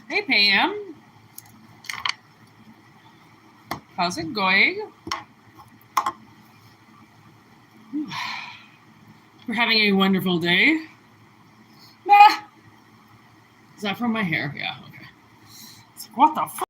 Hey, Pam. How's it going? We're having a wonderful day. Ah! Is that from my hair? Yeah, okay. It's like, what the fuck?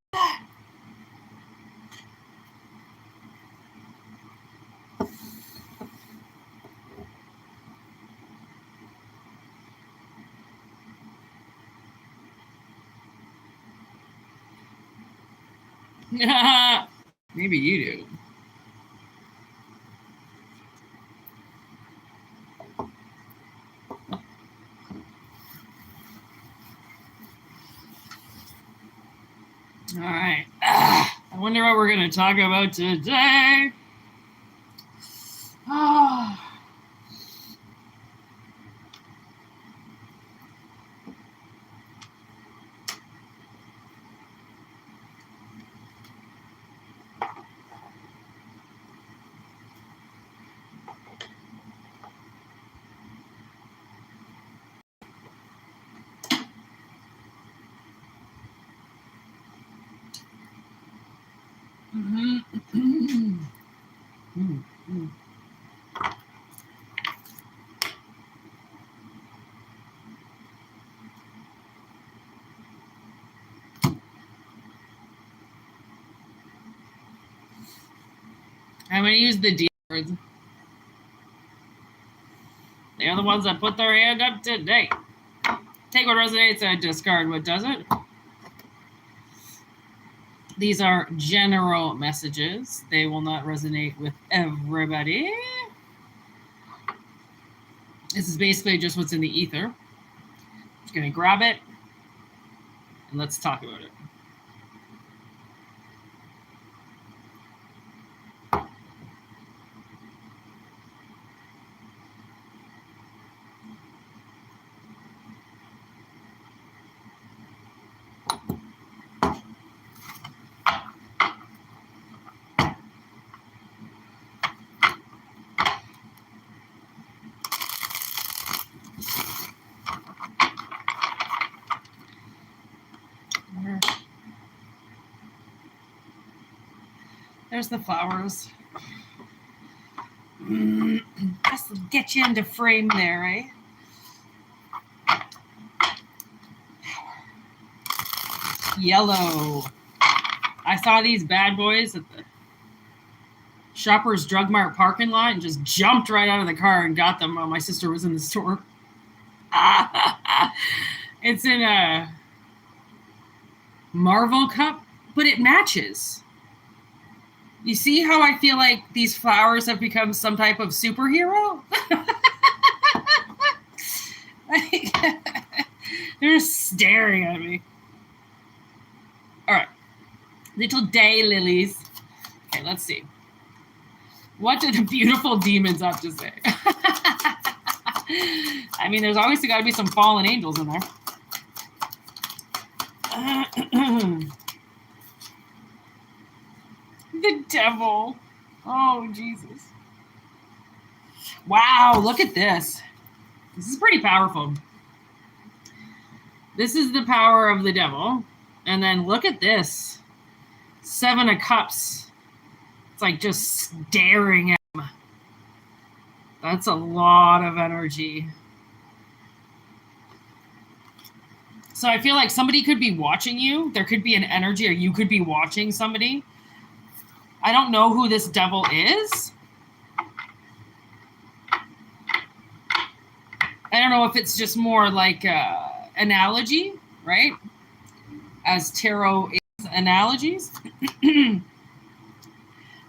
Maybe you do. All right. I wonder what we're going to talk about today. I'm going to use the D words. They're the ones that put their hand up today. Take what resonates and discard what doesn't. These are general messages. They will not resonate with everybody. This is basically just what's in the ether. I'm just going to grab it and let's talk about it. There's the flowers. Just get you into frame there, right? Yellow. I saw these bad boys at the Shoppers Drug Mart parking lot and just jumped right out of the car and got them while my sister was in the store. It's in a Marvel cup, but it matches. You see how I feel like these flowers have become some type of superhero? They're staring at me. All right. Little day lilies. Okay, let's see. What do the beautiful demons have to say? I mean, there's obviously got to be some fallen angels in there. The devil. Oh, Jesus. Wow, look at this. This is pretty powerful. This is the power of the devil. And then look at this. 7 of Cups. It's like just staring at him. That's a lot of energy. So I feel like somebody could be watching you. There could be an energy, or you could be watching somebody. I don't know who this devil is. I don't know if it's just more like analogy, right? As tarot is analogies.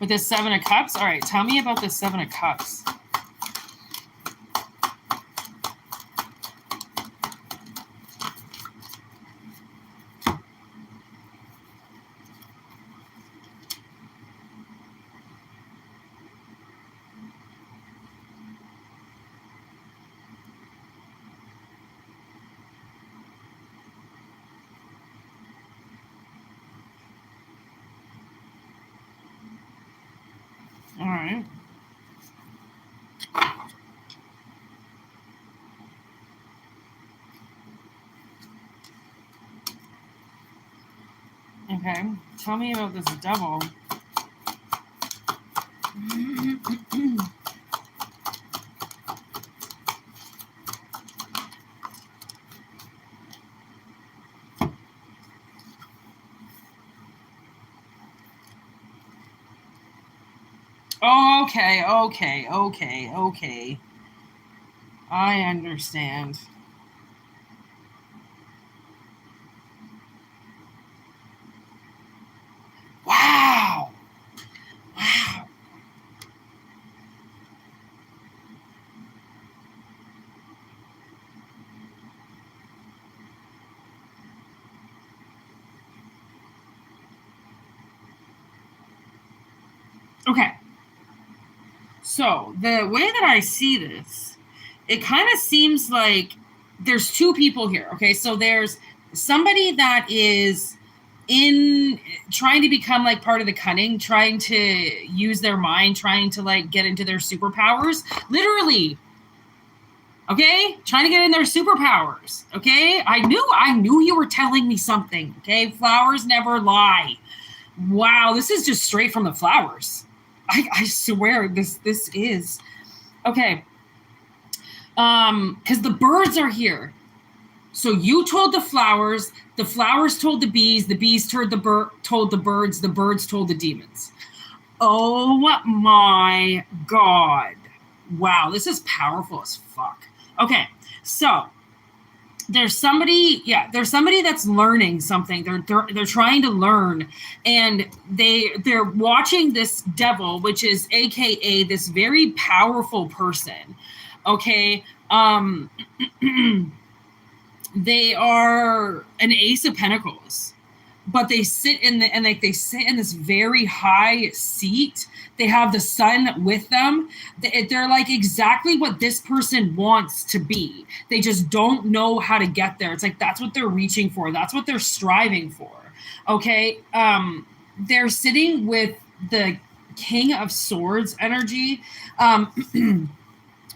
With this 7 of Cups. All right, tell me about this 7 of Cups. All right. Okay, tell me about this devil. Okay. I understand. Wow. Okay. So the way that I see this, it kind of seems like there's two people here. Okay. So there's somebody that is in trying to become like part of the cunning, trying to use their mind, trying to like get into their superpowers. Literally. Okay, trying to get in their superpowers. Okay, I knew you were telling me something. Okay, flowers never lie. Wow, this is just straight from the flowers. I swear this is okay. Because the birds are here. So you told the flowers told the bees told the birds told the demons. Oh my God! Wow, this is powerful as fuck. Okay, so there's somebody that's learning something. They're trying to learn, and they're watching this devil, which is AKA this very powerful person. Okay, they are an Ace of Pentacles, but they sit in this very high seat. They have the sun with them. They're like exactly what this person wants to be. They just don't know how to get there. It's like that's what they're reaching for. That's what they're striving for. Okay. They're sitting with the King of Swords energy.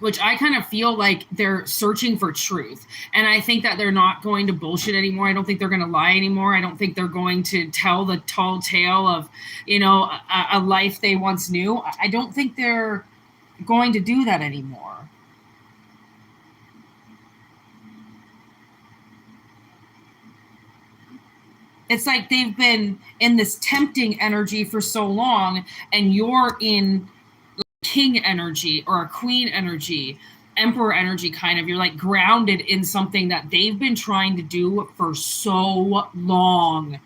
Which I kind of feel like they're searching for truth. And I think that they're not going to bullshit anymore. I don't think they're going to lie anymore. I don't think they're going to tell the tall tale of, a life they once knew. I don't think they're going to do that anymore. It's like they've been in this tempting energy for so long, and you're in king energy or a queen energy, emperor energy, kind of. You're like grounded in something that they've been trying to do for so long.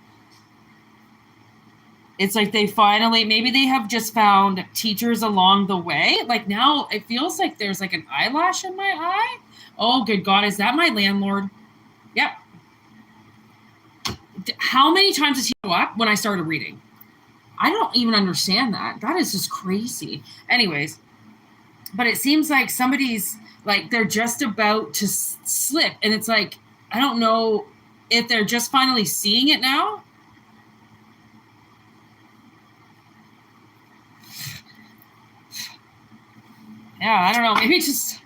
It's like they finally, maybe they have just found teachers along the way. Like now it feels like there's like an eyelash in my eye. Oh, good God. Is that my landlord? Yep. How many times does he go up when I started reading? I don't even understand that. That is just crazy. Anyways, but it seems like somebody's like they're just about to slip, and it's like I don't know if they're just finally seeing it now. Yeah, I don't know. Maybe it just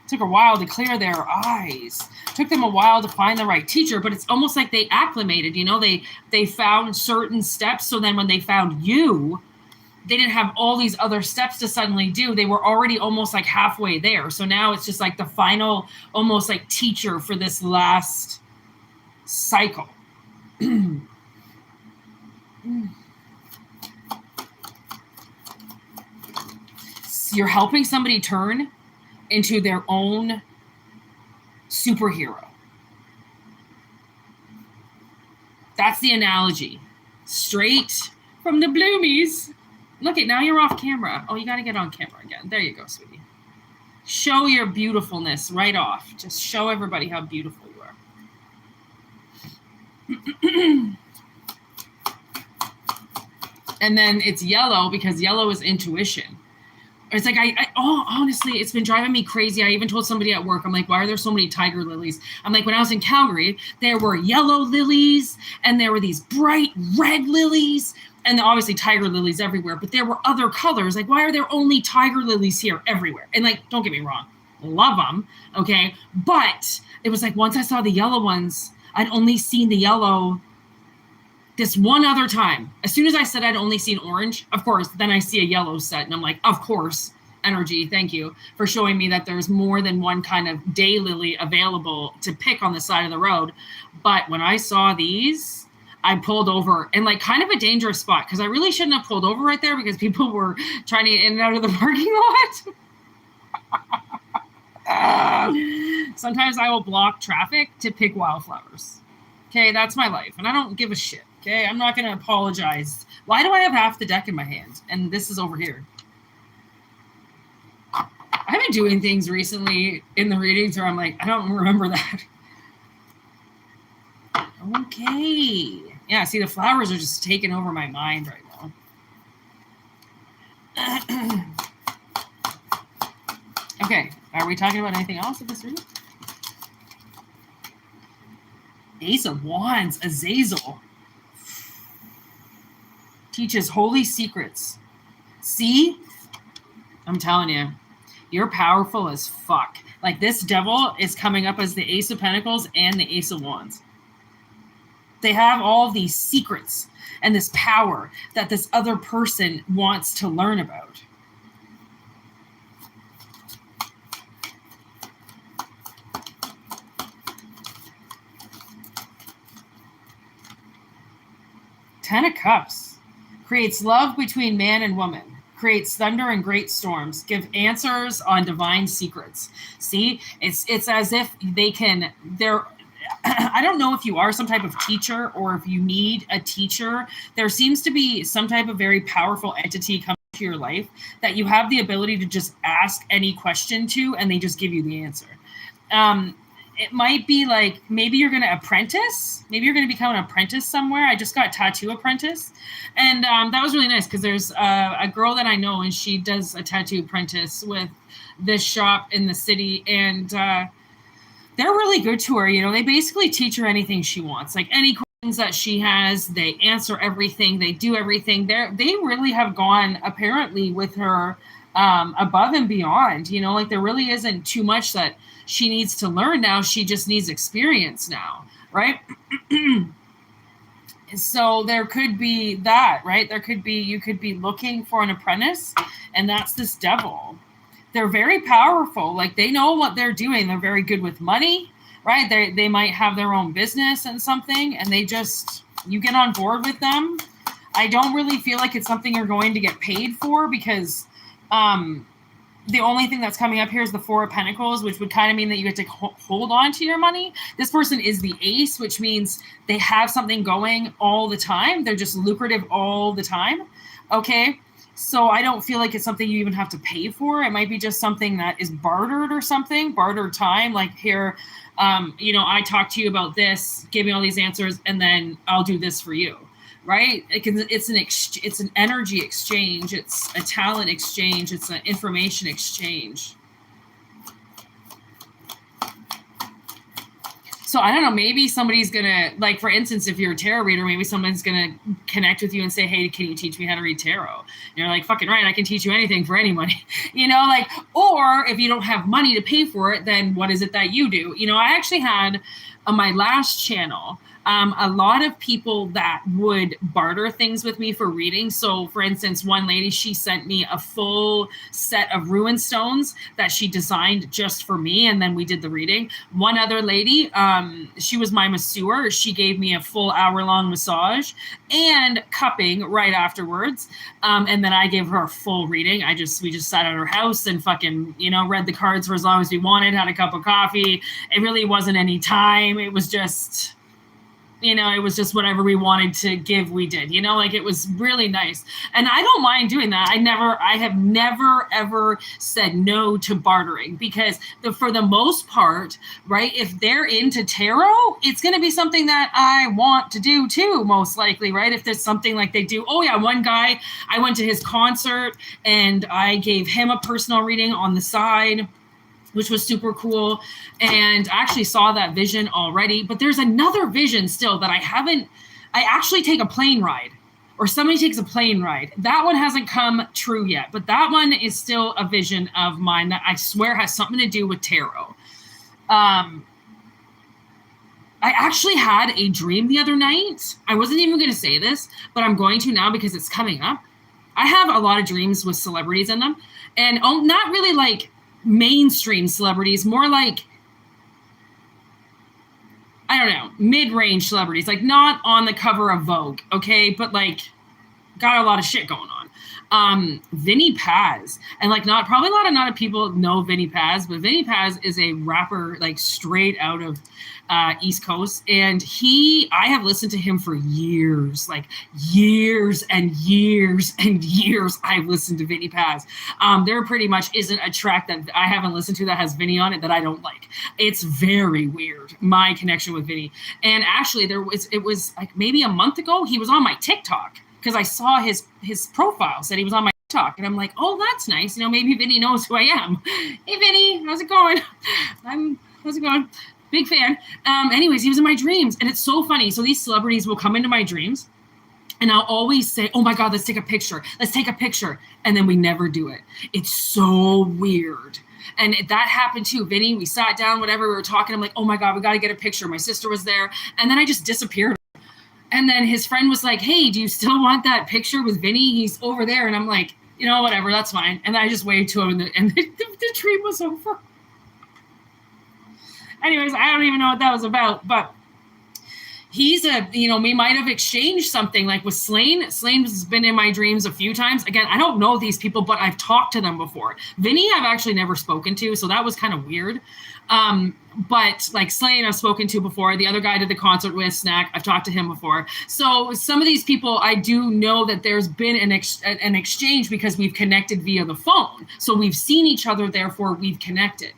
took a while to clear their eyes. Took them a while to find the right teacher, but it's almost like they acclimated, they found certain steps. So then when they found you, they didn't have all these other steps to suddenly do. They were already almost like halfway there. So now it's just like the final, almost like teacher for this last cycle. You're helping somebody turn into their own superhero. That's the analogy. Straight from the bloomies. Look at now you're off camera. Oh, you got to get on camera again. There you go, sweetie. Show your beautifulness right off. Just show everybody how beautiful you are. And then it's yellow because yellow is intuition. It's like, honestly, it's been driving me crazy. I even told somebody at work, I'm like, why are there so many tiger lilies? I'm like, when I was in Calgary, there were yellow lilies and there were these bright red lilies and obviously tiger lilies everywhere, but there were other colors. Like, why are there only tiger lilies here everywhere? And like, don't get me wrong, love them. Okay. But it was like, once I saw the yellow ones, I'd only seen the yellow This one other time, as soon as I said I'd only seen orange, of course, then I see a yellow set, and I'm like, of course, energy, thank you for showing me that there's more than one kind of daylily available to pick on the side of the road. But when I saw these, I pulled over, and like kind of a dangerous spot, because I really shouldn't have pulled over right there because people were trying to get in and out of the parking lot. Sometimes I will block traffic to pick wildflowers. Okay, that's my life, and I don't give a shit. Okay, I'm not going to apologize. Why do I have half the deck in my hand? And this is over here. I've been doing things recently in the readings where I'm like, I don't remember that. Okay. Yeah, see, the flowers are just taking over my mind right now. Okay, are we talking about anything else in this reading? Ace of Wands, Azazel. Teaches holy secrets. See? I'm telling you, you're powerful as fuck. Like, this devil is coming up as the Ace of Pentacles and the Ace of Wands. They have all these secrets and this power that this other person wants to learn about. Ten of Cups. Creates love between man and woman. Creates thunder and great storms. Give answers on divine secrets. See, it's as if they're I don't know if you are some type of teacher or if you need a teacher. There seems to be some type of very powerful entity coming to your life that you have the ability to just ask any question to, and they just give you the answer. It might be like, maybe you're going to apprentice. Maybe you're going to become an apprentice somewhere. I just got tattoo apprentice. And that was really nice because there's a girl that I know, and she does a tattoo apprentice with this shop in the city. And they're really good to her. You know, they basically teach her anything she wants. Like any questions that she has, they answer everything. They do everything. They really have gone, apparently, with her above and beyond. You know, like there really isn't too much that she needs to learn now. She just needs experience now, right? So there could be that, right? You could be looking for an apprentice, and that's this devil. They're very powerful. Like, they know what they're doing. They're very good with money, right? They might have their own business and something, and you get on board with them. I don't really feel like it's something you're going to get paid for, because the only thing that's coming up here is the Four of Pentacles, which would kind of mean that you get to hold on to your money. This person is the Ace, which means they have something going all the time. They're just lucrative all the time. Okay. So I don't feel like it's something you even have to pay for. It might be just something that is bartered or something, bartered time. Like, here, I talk to you about this, give me all these answers, and then I'll do this for you. Right? It's an energy exchange. It's a talent exchange. It's an information exchange. So I don't know, maybe somebody's going to, like, for instance, if you're a tarot reader, maybe someone's going to connect with you and say, hey, can you teach me how to read tarot? And you're like, fucking right, I can teach you anything for any money. Or if you don't have money to pay for it, then what is it that you do? I actually had on my last channel, a lot of people that would barter things with me for reading. So, for instance, one lady, she sent me a full set of ruin stones that she designed just for me, and then we did the reading. One other lady, she was my masseur. She gave me a full hour-long massage and cupping right afterwards. And then I gave her a full reading. We just sat at her house and fucking, read the cards for as long as we wanted, had a cup of coffee. It really wasn't any time. It was just... it was just whatever we wanted to give, we did, it was really nice. And I don't mind doing that. I have never, ever said no to bartering, because for the most part, right, if they're into tarot, it's going to be something that I want to do too, most likely, right? If there's something like they do. Oh yeah, one guy, I went to his concert and I gave him a personal reading on the side, which was super cool. And I actually saw that vision already. But there's another vision still that I actually take a plane ride, or somebody takes a plane ride. That one hasn't come true yet, but that one is still a vision of mine that I swear has something to do with tarot. I actually had a dream the other night. I wasn't even going to say this, but I'm going to now because it's coming up. I have a lot of dreams with celebrities in them, and not really like mainstream celebrities, more like, I don't know, mid-range celebrities, like not on the cover of Vogue, okay, but like got a lot of shit going on. Vinny Paz, and like probably not a lot of people know Vinny Paz, but Vinny Paz is a rapper like straight out of East Coast, and I have listened to him for years, like years and years and years. I've listened to Vinny Paz. There pretty much isn't a track that I haven't listened to that has Vinny on it that I don't like. It's very weird, my connection with Vinny. And actually it was like maybe a month ago, he was on my TikTok, because I saw his profile said he was on my TikTok, and I'm like, oh, that's nice. Maybe Vinny knows who I am. Hey, Vinny, how's it going? How's it going? Big fan. Anyways, he was in my dreams, and it's so funny. So these celebrities will come into my dreams, and I'll always say, oh my God, let's take a picture. Let's take a picture. And then we never do it. It's so weird. And that happened too. Vinny, we sat down, whatever, we were talking. I'm like, oh my God, we got to get a picture. My sister was there. And then I just disappeared. And then his friend was like, hey, do you still want that picture with Vinny? He's over there. And I'm like, whatever, that's fine. And then I just waved to him, and the dream was over. Anyways, I don't even know what that was about. But he's we might have exchanged something like with Slane. Slane has been in my dreams a few times. Again, I don't know these people, but I've talked to them before. Vinny, I've actually never spoken to, so that was kind of weird. But like Slane, I've spoken to before. The other guy I did the concert with, Snack, I've talked to him before. So some of these people, I do know that there's been an exchange because we've connected via the phone. So we've seen each other, therefore we've connected.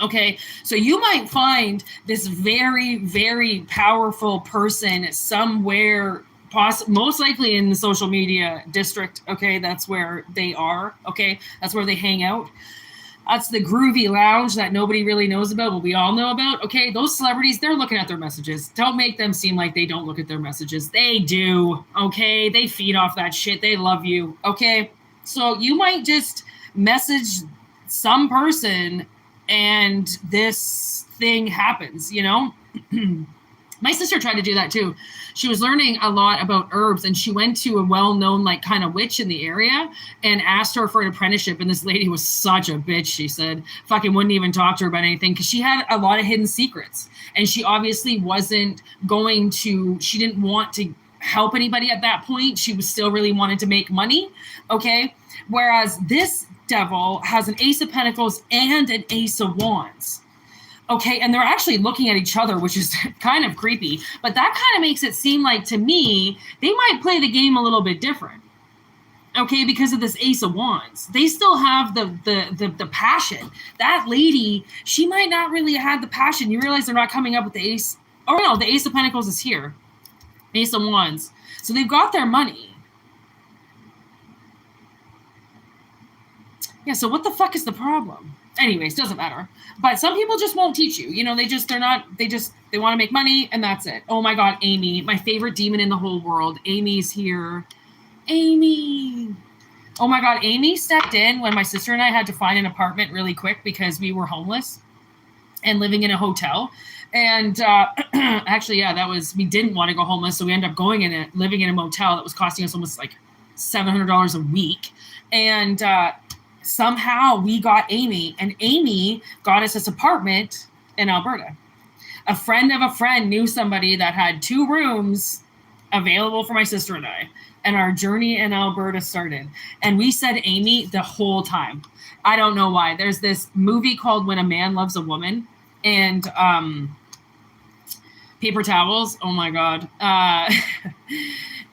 Okay, so you might find this very, very powerful person somewhere, most likely in the social media district. Okay, that's where they are. Okay, that's where they hang out. That's the groovy lounge that nobody really knows about, but we all know about. Okay, those celebrities, they're looking at their messages. Don't make them seem like they don't look at their messages. They do. Okay, they feed off that shit. They love you. Okay, so you might just message some person and this thing happens, My sister tried to do that too. She was learning a lot about herbs, and she went to a well-known like kind of witch in the area and asked her for an apprenticeship. And this lady was such a bitch, she said. Fucking wouldn't even talk to her about anything because she had a lot of hidden secrets. And she obviously wasn't she didn't want to help anybody at that point. She was still really wanted to make money. Okay. Whereas this devil has an Ace of Pentacles and an Ace of Wands. Okay, and they're actually looking at each other, which is kind of creepy. But that kind of makes it seem like, to me, they might play the game a little bit different. Okay, because of this Ace of Wands. They still have the passion. That lady, she might not really have had the passion. You realize they're not coming up with the Ace. Oh, no, the Ace of Pentacles is here. Ace of Wands. So they've got their money. Yeah, so what the fuck is the problem? Anyways, doesn't matter. But some people just won't teach you. They want to make money, and that's it. Oh my God, Amy, my favorite demon in the whole world. Amy's here. Amy. Oh my God, Amy stepped in when my sister and I had to find an apartment really quick because we were homeless and living in a hotel. And actually, yeah, we didn't want to go homeless, so we ended up living in a motel that was costing us almost like $700 a week. And somehow we got Amy, and Amy got us this apartment in Alberta. A friend of a friend knew somebody that had 2 rooms available for my sister and I, and our journey in Alberta started. And we said Amy the whole time. I don't know why. There's this movie called When a Man Loves a Woman, and paper towels. Oh my God.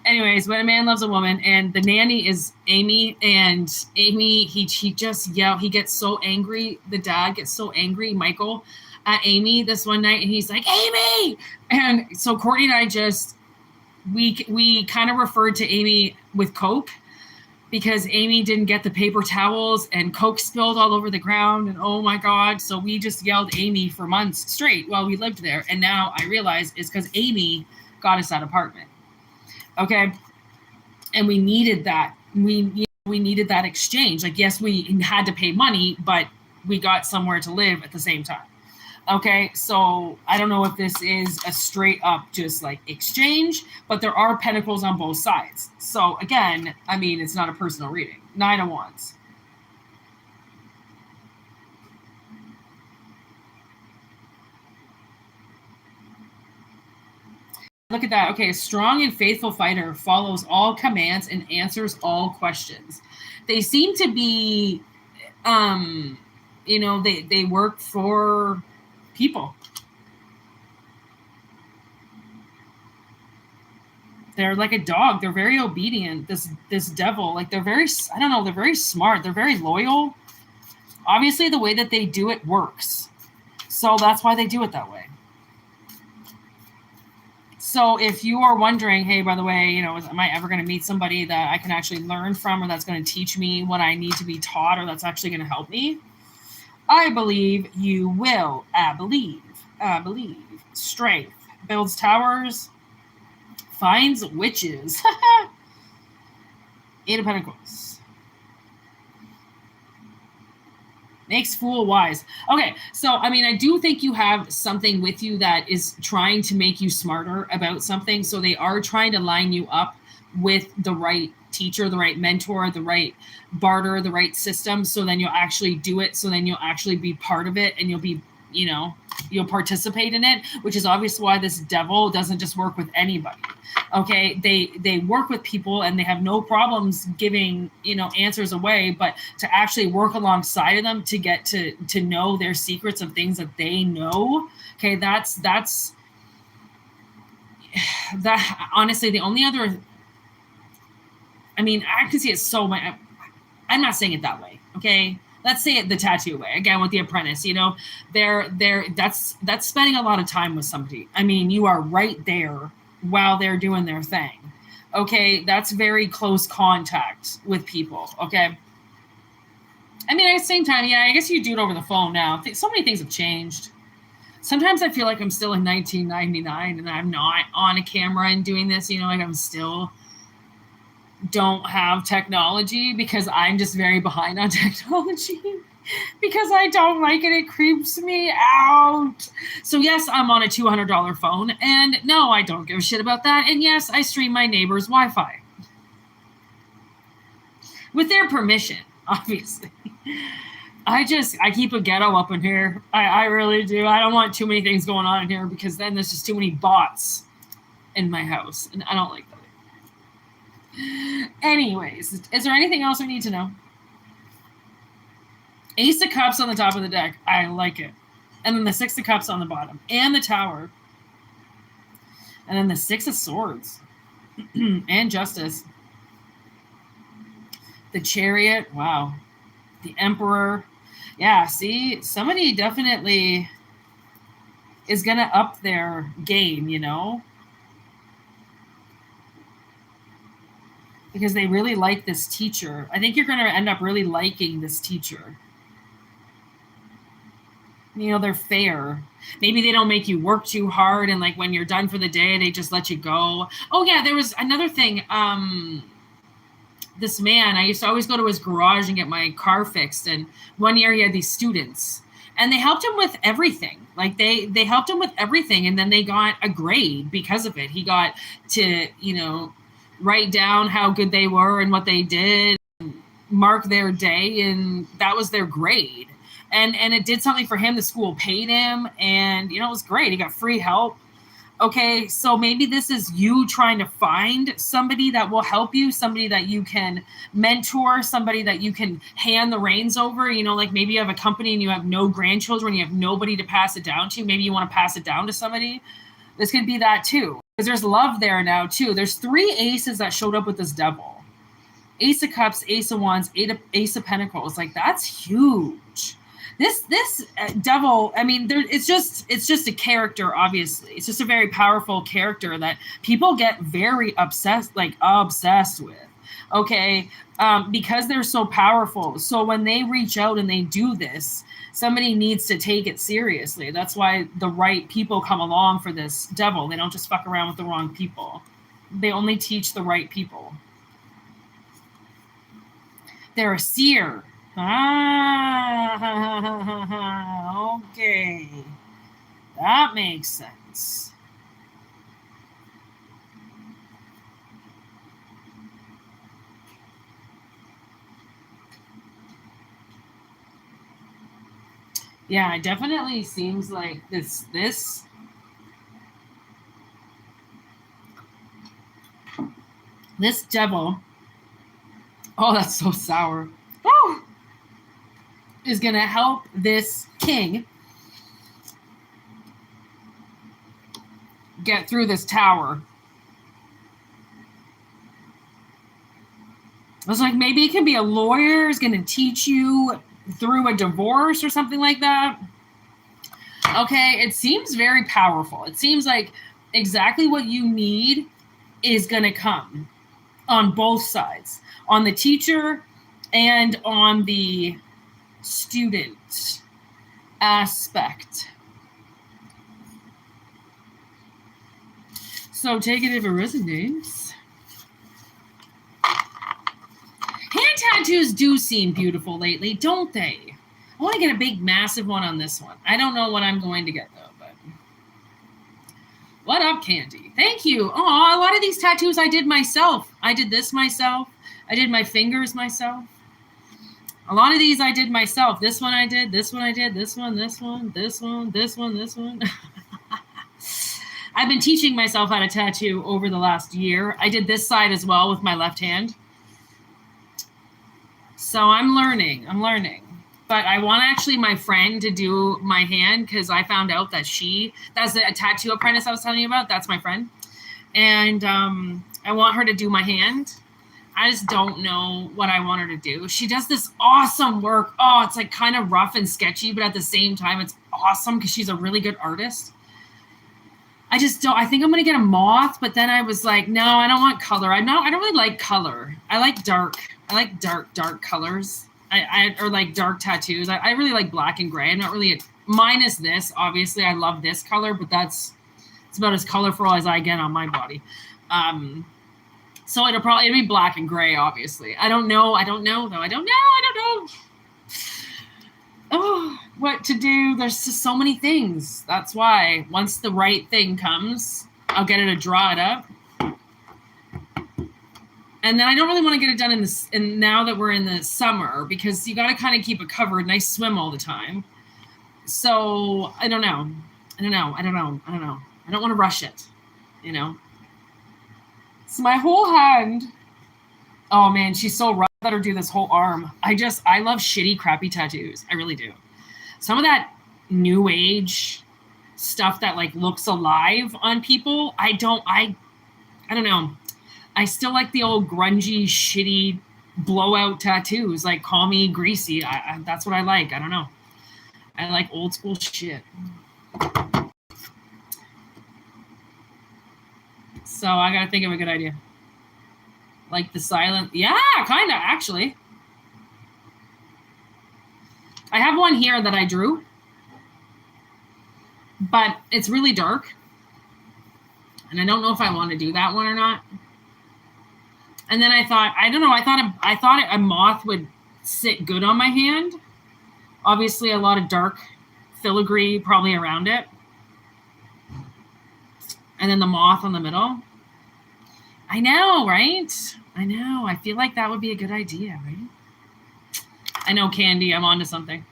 Anyways, When a Man Loves a Woman, and the nanny is Amy, and Amy, he just yelled. He gets so angry. The dad gets so angry, Michael, at Amy this one night, and he's like, Amy! And so Courtney and I we kind of referred to Amy with Coke because Amy didn't get the paper towels and Coke spilled all over the ground, and oh my God. So we just yelled Amy for months straight while we lived there. And now I realize it's because Amy got us that apartment. Okay. And we needed that. We needed that exchange. Like, yes, we had to pay money, but we got somewhere to live at the same time. Okay, so I don't know if this is a straight up just like exchange, but there are pentacles on both sides. So again, I mean, it's not a personal reading. 9 of Wands. Look at that. Okay, a strong and faithful fighter follows all commands and answers all questions. They seem to be, they work for people. They're like a dog. They're very obedient. This devil, like they're very, I don't know, they're very smart. They're very loyal. Obviously, the way that they do it works. So that's why they do it that way. So if you are wondering, hey, by the way, am I ever going to meet somebody that I can actually learn from, or that's going to teach me what I need to be taught, or that's actually going to help me? I believe you will. I believe. Strength builds towers, finds witches. 8 of Pentacles. Makes fool wise. Okay, so I mean, I do think you have something with you that is trying to make you smarter about something. So they are trying to line you up with the right teacher, the right mentor, the right barter, the right system. So then you'll actually do it. So then you'll actually be part of it, and you'll be, you'll participate in it, which is obviously why this devil doesn't just work with anybody. Okay, they work with people, and they have no problems giving answers away, but to actually work alongside of them to get to know their secrets of things that they know. Okay, that's that. Honestly, the only other, I mean, I can see it so much. I'm not saying it that way. Okay, let's say it the tattoo way again with the apprentice. That's spending a lot of time with somebody. I mean, you are right there while they're doing their thing. Okay, that's very close contact with people. Okay, I mean, at the same time, yeah, I guess you do it over the phone now. So many things have changed. Sometimes I feel like I'm still in 1999 and I'm not on a camera and doing this. Like I'm still don't have technology because I'm just very behind on technology. Because I don't like it. It creeps me out. So yes, I'm on a $200 phone, and no, I don't give a shit about that. And yes, I stream my neighbor's Wi-Fi. With their permission, obviously. I keep a ghetto up in here. I really do. I don't want too many things going on in here because then there's just too many bots in my house, and I don't like that. Anyways, is there anything else we need to know? Ace of Cups on the top of the deck. I like it. And then the 6 of Cups on the bottom. And the Tower. And then the 6 of Swords. And Justice. The Chariot. Wow. The Emperor. Yeah, see? Somebody definitely is going to up their game, Because they really like this teacher. I think you're going to end up really liking this teacher. They're fair. Maybe they don't make you work too hard, and like when you're done for the day, they just let you go. Oh yeah, there was another thing. This man, I used to always go to his garage and get my car fixed, and one year he had these students, and they helped him with everything. Like they helped him with everything, and then they got a grade because of it. He got to write down how good they were and what they did, mark their day, and that was their grade. And it did something for him. The school paid him, and it was great. He got free help. Okay, so maybe this is you trying to find somebody that will help you, somebody that you can mentor, somebody that you can hand the reins over. Like maybe you have a company and you have no grandchildren, you have nobody to pass it down to. Maybe you want to pass it down to somebody. This could be that too, because there's love there now too. There's 3 aces that showed up with this devil. Ace of Cups, Ace of Wands, Ace of Pentacles. Like that's huge. This devil, I mean, it's just a character. Obviously, it's just a very powerful character that people get very obsessed with. Okay, because they're so powerful. So when they reach out and they do this, somebody needs to take it seriously. That's why the right people come along for this devil. They don't just fuck around with the wrong people. They only teach the right people. They're a seer. Okay. That makes sense. Yeah, it definitely seems like this devil, oh, that's so sour. Woo! Is going to help this king get through this tower. I was like, maybe it can be a lawyer is going to teach you through a divorce or something like that. Okay, it seems very powerful. It seems like exactly what you need is going to come on both sides, on the teacher and on the student aspect. So take it if it resonates. Hand tattoos do seem beautiful lately, don't they? I want to get a big, massive one on this one. I don't know what I'm going to get, though. But what up, Candy? Thank you. Oh, a lot of these tattoos I did myself. I did this myself. I did my fingers myself. A lot of these I did myself. This one I did. This one I did. This one, this one, this one, this one, this one. I've been teaching myself how to tattoo over the last year. I did this side as well with my left hand. So I'm learning. But I want actually my friend to do my hand because I found out that that's a tattoo apprentice I was telling you about. That's my friend. And I want her to do my hand. I just don't know what I want her to do. She does this awesome work. Oh, it's like kind of rough and sketchy, but at the same time, it's awesome because she's a really good artist. I think I'm going to get a moth, but then I was like, no, I don't want color. I don't really like color. I like dark colors. Or like dark tattoos. I really like black and gray. I'm not really minus this. Obviously, I love this color, but it's about as colorful as I get on my body. So it'll be black and gray, obviously. I don't know, though. I don't know. Oh, what to do? There's just so many things. That's why once the right thing comes, I'll get her to draw it up. And then I don't really want to get it done in now that we're in the summer because you got to kind of keep it covered and I swim all the time. So I don't know. I don't want to rush it, you know. So my whole hand, oh man, she's so rough. Let her do this whole arm. I love shitty, crappy tattoos. I really do. Some of that new age stuff that like looks alive on people, I don't know. I still like the old grungy, shitty blowout tattoos. Like, call me greasy. That's what I like. I don't know. I like old school shit. So I got to think of a good idea. Like the silent. Yeah, kind of, actually. I have one here that I drew. But it's really dark. And I don't know if I want to do that one or not. And then I thought, I thought a moth would sit good on my hand. Obviously, a lot of dark filigree probably around it. And then the moth on the middle. I know, right? I know. I feel like that would be a good idea, right? I know, Candy. I'm onto something.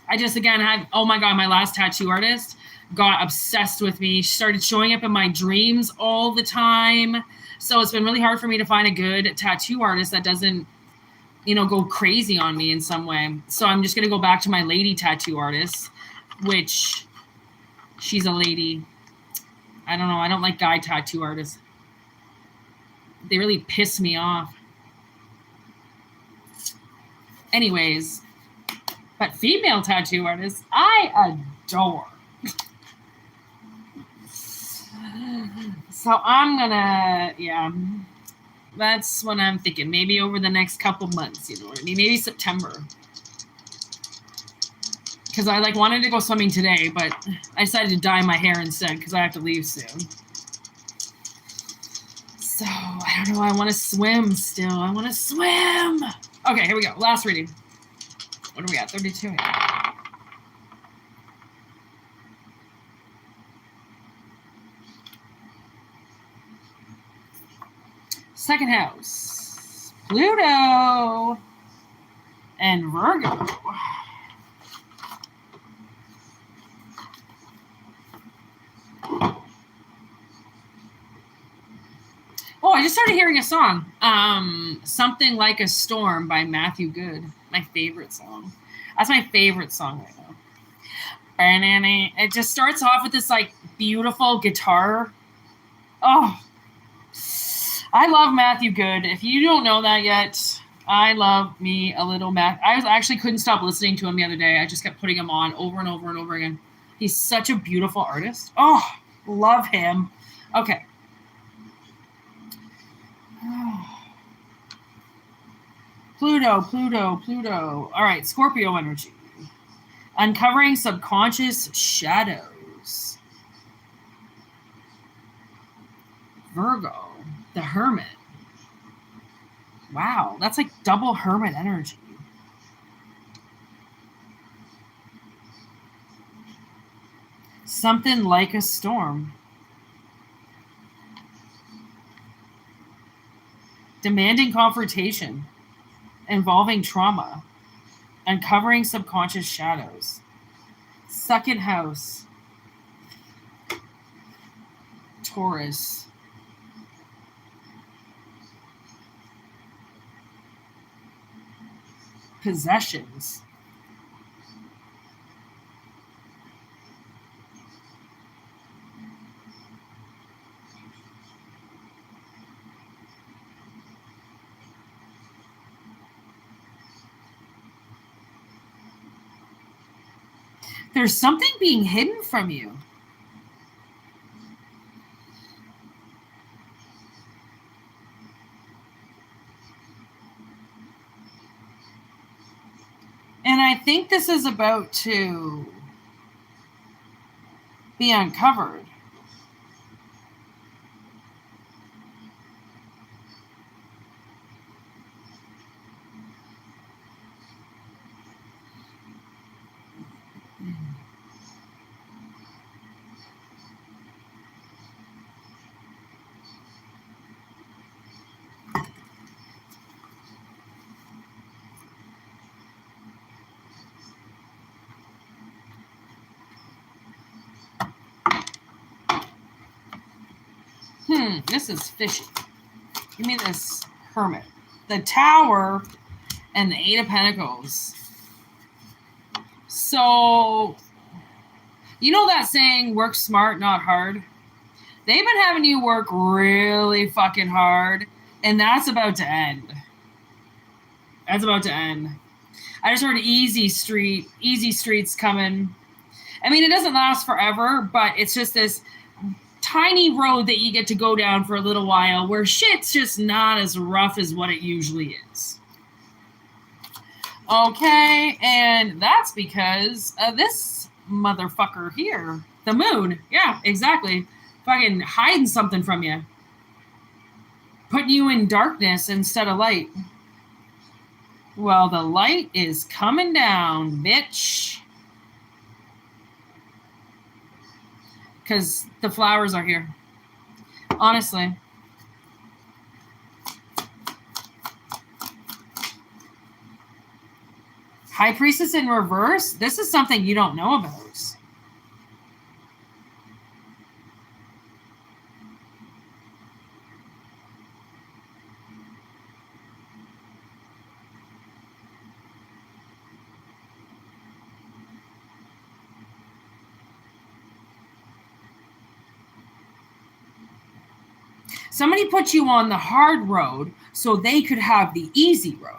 I just, again, had, oh my God, my last tattoo artist got obsessed with me. She started showing up in my dreams all the time. So it's been really hard for me to find a good tattoo artist that doesn't, go crazy on me in some way. So I'm just going to go back to my lady tattoo artist, which she's a lady. I don't know. I don't like guy tattoo artists. They really piss me off. Anyways, but female tattoo artists, I adore. So I'm gonna, that's what I'm thinking. Maybe over the next couple months, you know what I mean? Maybe September. Because I wanted to go swimming today, but I decided to dye my hair instead because I have to leave soon. So I don't know. I want to swim still. I want to swim. Okay, here we go. Last reading. What are we at? 32. Second house, Pluto and Virgo. Oh, I just started hearing a song. Something Like a Storm by Matthew Good. My favorite song. That's my favorite song right now. It just starts off with this like beautiful guitar. Oh, I love Matthew Good. If you don't know that yet, I love me a little Matt. I actually couldn't stop listening to him the other day. I just kept putting him on over and over and over again. He's such a beautiful artist. Oh, love him. Okay. Pluto, Pluto, Pluto. All right, Scorpio energy. Uncovering subconscious shadows. Virgo, the Hermit. Wow, that's like double Hermit energy. Something Like a Storm. Demanding confrontation. Involving trauma. Uncovering subconscious shadows. Second house. Taurus. Possessions. There's something being hidden from you. And I think this is about to be uncovered. This is fishy. Give me this Hermit. The Tower and the Eight of Pentacles. So, you know that saying, work smart, not hard? They've been having you work really fucking hard, and that's about to end. That's about to end. I just heard easy streets coming. I mean, it doesn't last forever, but it's just this tiny road that you get to go down for a little while where shit's just not as rough as what it usually is. Okay, and that's because of this motherfucker here. The moon. Yeah, exactly. Fucking hiding something from you. Putting you in darkness instead of light. Well, the light is coming down, bitch. Because the flowers are here. Honestly. High Priestess in reverse? This is something you don't know about. Somebody put you on the hard road so they could have the easy road.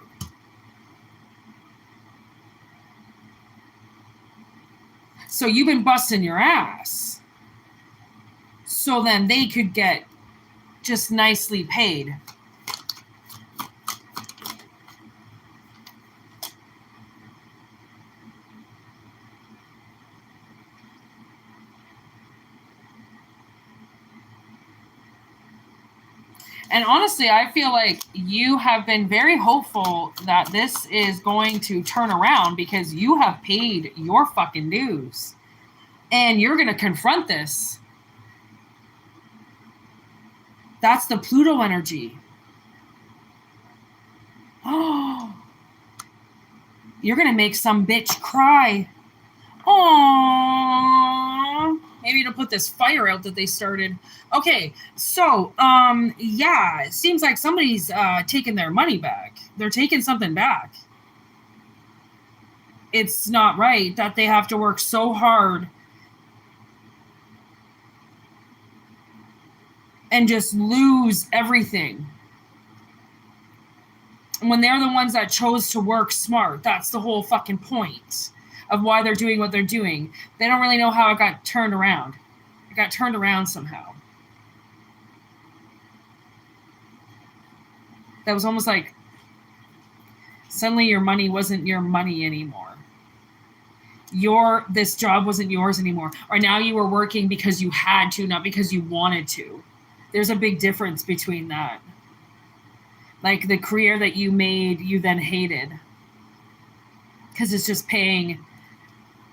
So you've been busting your ass. So then they could get just nicely paid. And honestly, I feel like you have been very hopeful that this is going to turn around because you have paid your fucking dues. And you're going to confront this. That's the Pluto energy. Oh, you're going to make some bitch cry. Oh, maybe to put this fire out that they started. Okay, so, yeah, it seems like somebody's taking their money back. They're taking something back. It's not right that they have to work so hard and just lose everything when they're the ones that chose to work smart. That's the whole fucking point of why they're doing what they're doing. They don't really know how it got turned around. It got turned around somehow. That was almost like suddenly your money wasn't your money anymore. This job wasn't yours anymore. Or now you were working because you had to, not because you wanted to. There's a big difference between that. Like the career that you made, you then hated. Because it's just paying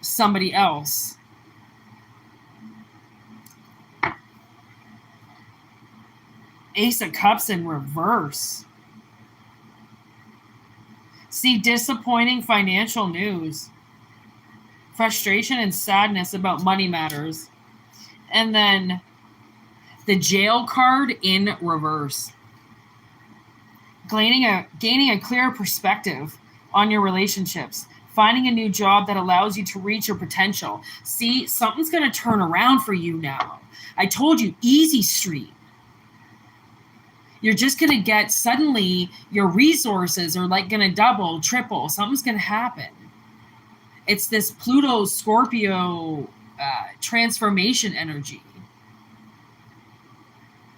somebody else. Ace of Cups in reverse. See, disappointing financial news. Frustration and sadness about money matters. And then the Jail card in reverse. Gaining a clear perspective on your relationships. Finding a new job that allows you to reach your potential. See, something's going to turn around for you now. I told you, easy street. You're just going to get, suddenly, your resources are like going to double, triple. Something's going to happen. It's this Pluto Scorpio transformation energy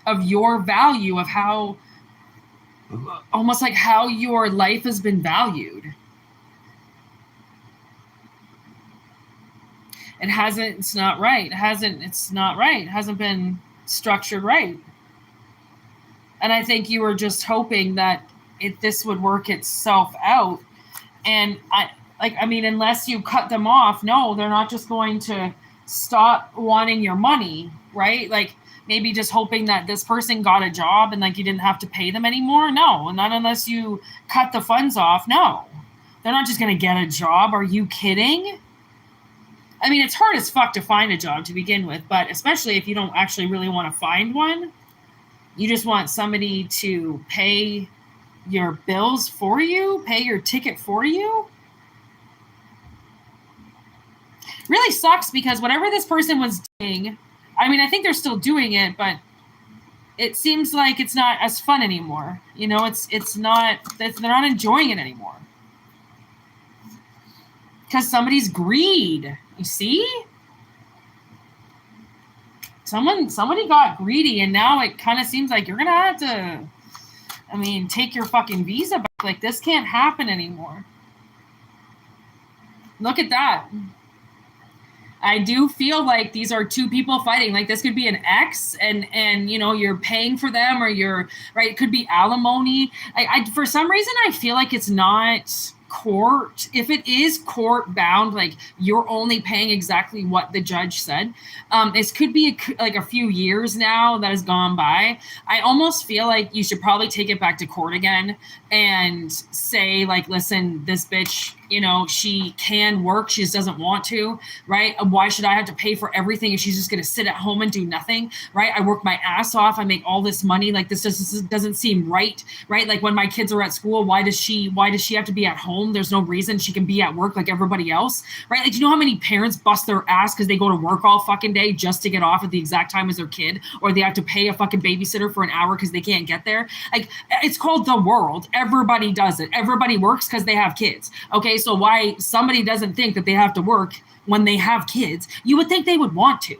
of your value, of how, almost like how your life has been valued. It's not right. It's not right. It hasn't been structured right. And I think you were just hoping that this would work itself out. And unless you cut them off, no, they're not just going to stop wanting your money, right? Like maybe just hoping that this person got a job and like you didn't have to pay them anymore. No, not unless you cut the funds off. No, they're not just going to get a job. Are you kidding? I mean, it's hard as fuck to find a job to begin with, but especially if you don't actually really want to find one, you just want somebody to pay your bills for you, pay your ticket for you. Really sucks because whatever this person was doing, I mean, I think they're still doing it, but it seems like it's not as fun anymore. You know, they're not enjoying it anymore. Because somebody's greed. You see? Somebody got greedy, and now it kind of seems like you're going to have to, take your fucking visa back. Like, this can't happen anymore. Look at that. I do feel like these are two people fighting. Like, this could be an ex, and you're paying for them, or right, it could be alimony. For some reason, I feel like it's not court. If it is court bound, like you're only paying exactly what the judge said. This could be a few years now that has gone by. I almost feel like you should probably take it back to court again and say, like, listen, this bitch, she can work. She just doesn't want to, right? Why should I have to pay for everything if she's just going to sit at home and do nothing, right? I work my ass off. I make all this money. Like, this doesn't seem right, right? Like, when my kids are at school, why does she have to be at home? There's no reason she can be at work like everybody else, right? Like, you know how many parents bust their ass because they go to work all fucking day just to get off at the exact time as their kid, or they have to pay a fucking babysitter for an hour because they can't get there? Like, it's called the world. Everybody does it. Everybody works because they have kids. Okay, so why somebody doesn't think that they have to work when they have kids? You would think they would want to,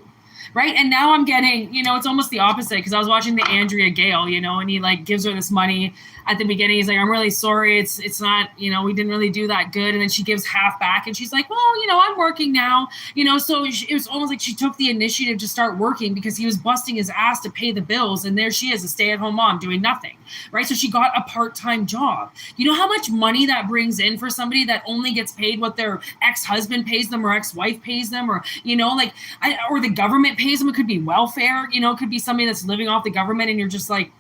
right? And now I'm getting, it's almost the opposite, because I was watching the Andrea Gale, and he like gives her this money at the beginning. He's like, I'm really sorry. It's not, we didn't really do that good. And then she gives half back, and she's like, well, I'm working now, so it was almost like she took the initiative to start working because he was busting his ass to pay the bills. And there she is, a stay-at-home mom doing nothing, right? So she got a part-time job. You know how much money that brings in for somebody that only gets paid what their ex-husband pays them or ex-wife pays them, or, or the government pays them. It could be welfare, it could be somebody that's living off the government, and you're just like,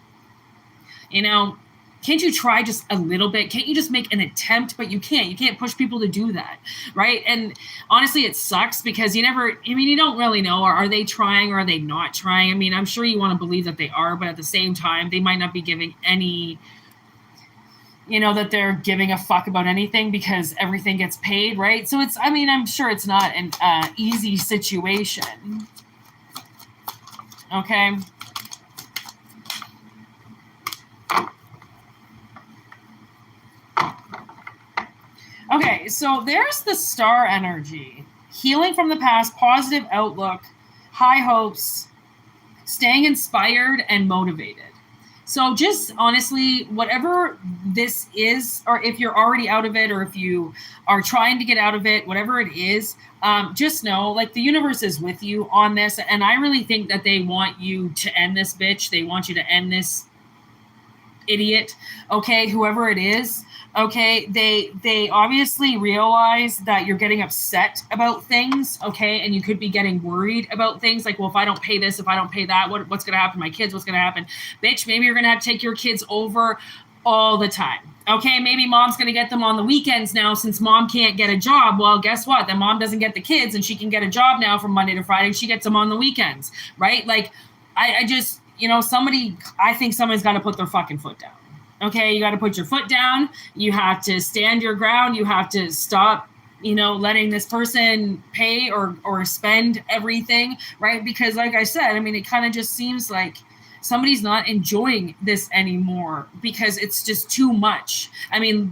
Can't you try just a little bit? Can't you just make an attempt? But you can't push people to do that, right? And honestly, it sucks because you don't really know, are they trying or are they not trying? I mean, I'm sure you want to believe that they are, but at the same time, they might not be giving any, that they're giving a fuck about anything because everything gets paid, right? So I'm sure it's not an easy situation. Okay. Okay, so there's the star energy. Healing from the past, positive outlook, high hopes, staying inspired and motivated. So just honestly, whatever this is, or if you're already out of it, or if you are trying to get out of it, whatever it is, just know, like, the universe is with you on this. And I really think that they want you to end this bitch. They want you to end this idiot, okay, whoever it is. Okay, they obviously realize that you're getting upset about things, okay, and you could be getting worried about things like, well, if I don't pay this, if I don't pay that, what's going to happen to my kids? What's going to happen? Bitch, maybe you're going to have to take your kids over all the time. Okay, maybe mom's going to get them on the weekends now since mom can't get a job. Well, guess what? Then mom doesn't get the kids and she can get a job now from Monday to Friday. She gets them on the weekends, right? Like, I just, I think somebody's got to put their fucking foot down. Okay, you got to put your foot down. You have to stand your ground. You have to stop, letting this person pay or spend everything, right? Because like I said, it kind of just seems like somebody's not enjoying this anymore because it's just too much.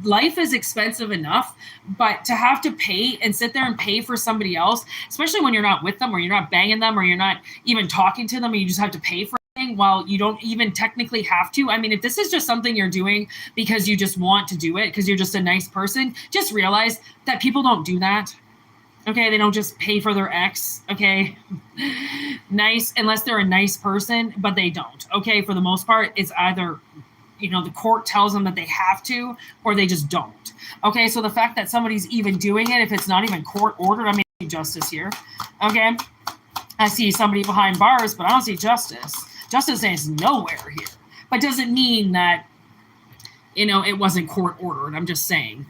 Life is expensive enough, but to have to pay and sit there and pay for somebody else, especially when you're not with them or you're not banging them or you're not even talking to them and you just have to pay for while you don't even technically have to. If this is just something you're doing because you just want to do it, because you're just a nice person, just realize that people don't do that. Okay, they don't just pay for their ex. Okay, nice, unless they're a nice person, but they don't. Okay, for the most part, it's either, the court tells them that they have to, or they just don't. Okay, so the fact that somebody's even doing it, if it's not even court ordered, I see justice here. Okay, I see somebody behind bars, but I don't see justice. Justice is nowhere here, but doesn't mean that, it wasn't court ordered. I'm just saying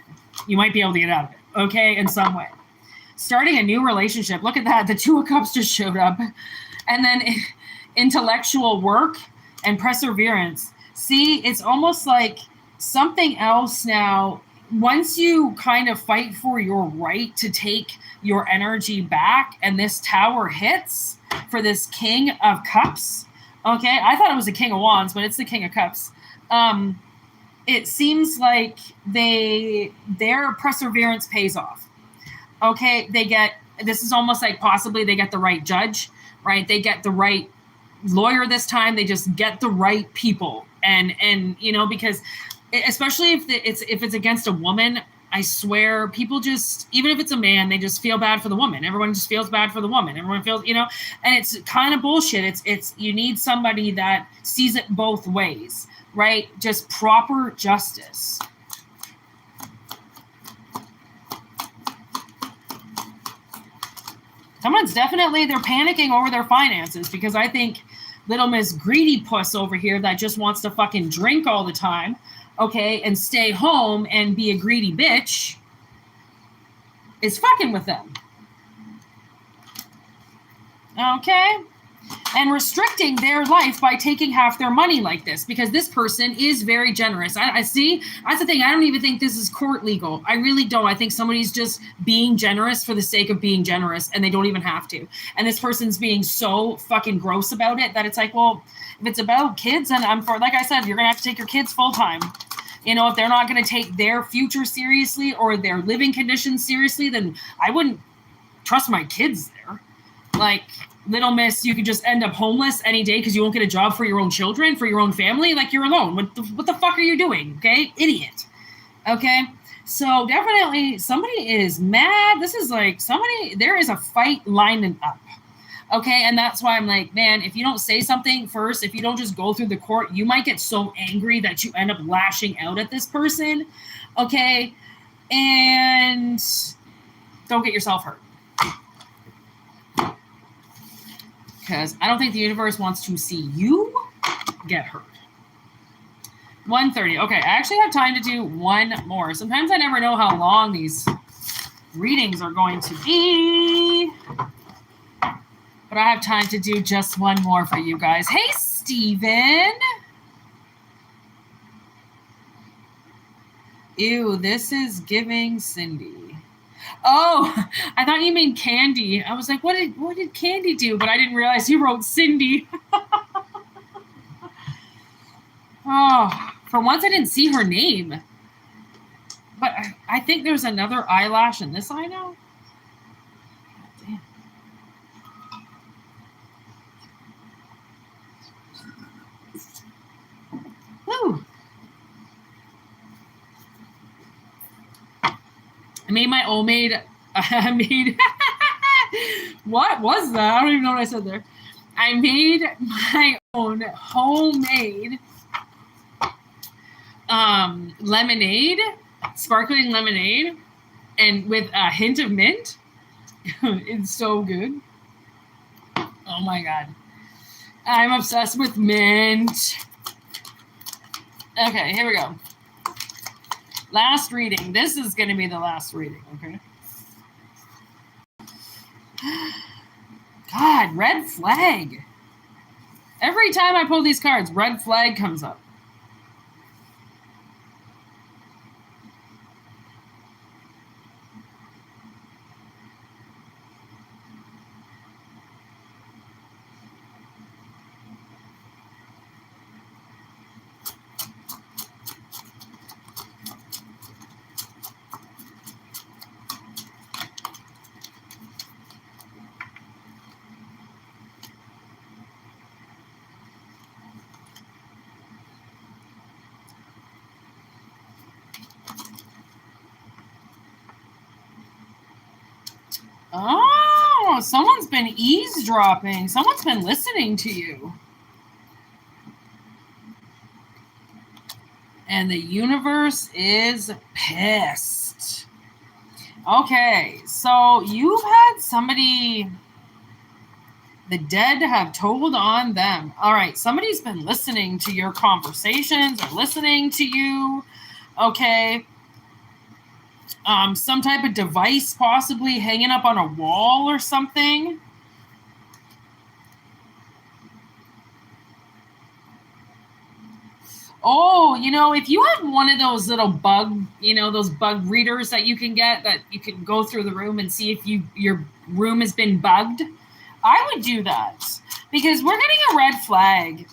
you might be able to get out of it, okay, in some way. Starting a new relationship. Look at that. The Two of Cups just showed up. And then intellectual work and perseverance. See, it's almost like something else now. Once you kind of fight for your right to take your energy back and this tower hits for this King of Cups, okay, I thought it was the King of Wands, but it's the King of Cups. It seems like their perseverance pays off. Okay, this is almost like possibly they get the right judge, right? They get the right lawyer this time. They just get the right people. And because especially if it's against a woman, I swear people just, even if it's a man, they just feel bad for the woman. Everyone just feels bad for the woman. Everyone feels, and it's kind of bullshit. It's you need somebody that sees it both ways, right? Just proper justice. Someone's definitely, they're panicking over their finances because I think little Miss Greedy Puss over here that just wants to fucking drink all the time, okay, and stay home and be a greedy bitch is fucking with them. Okay? And restricting their life by taking half their money like this because this person is very generous. I see. That's the thing. I don't even think this is court legal. I really don't. I think somebody's just being generous for the sake of being generous and they don't even have to. And this person's being so fucking gross about it that it's like, well, if it's about kids, and like I said, you're going to have to take your kids full time. If they're not going to take their future seriously or their living conditions seriously, then I wouldn't trust my kids there. Like, little miss, you could just end up homeless any day because you won't get a job for your own children, for your own family. Like, you're alone. What the fuck are you doing? Okay? Idiot. Okay? So definitely somebody is mad. This is like there is a fight lining up. Okay? And that's why I'm like, man, if you don't say something first, if you don't just go through the court, you might get so angry that you end up lashing out at this person. Okay? And don't get yourself hurt. Because I don't think the universe wants to see you get hurt. 1:30. Okay, I actually have time to do one more. Sometimes I never know how long these readings are going to be. But I have time to do just one more for you guys. Hey, Steven. Ew, this is giving Cindy. Oh, I thought you mean Candy. I was like, what did Candy do? But I didn't realize you wrote Cindy. Oh, for once I didn't see her name. But I think there's another eyelash in this eye now. Damn. Woo. I made my homemade. I made. What was that? I don't even know what I said there. I made my own homemade lemonade, sparkling lemonade, and with a hint of mint. It's so good. Oh my god. I'm obsessed with mint. Okay, here we go. Last reading. This is going to be the last reading, okay? God, red flag. Every time I pull these cards, red flag comes up. Oh, someone's been eavesdropping. Someone's been listening to you. And the universe is pissed. Okay, so you've had somebody, the dead have told on them. All right, somebody's been listening to your conversations or listening to you. Okay. Some type of device possibly hanging up on a wall or something. Oh, if you had one of those little bug, those bug readers that you can get, that you can go through the room and see if your room has been bugged, I would do that, because we're getting a red flag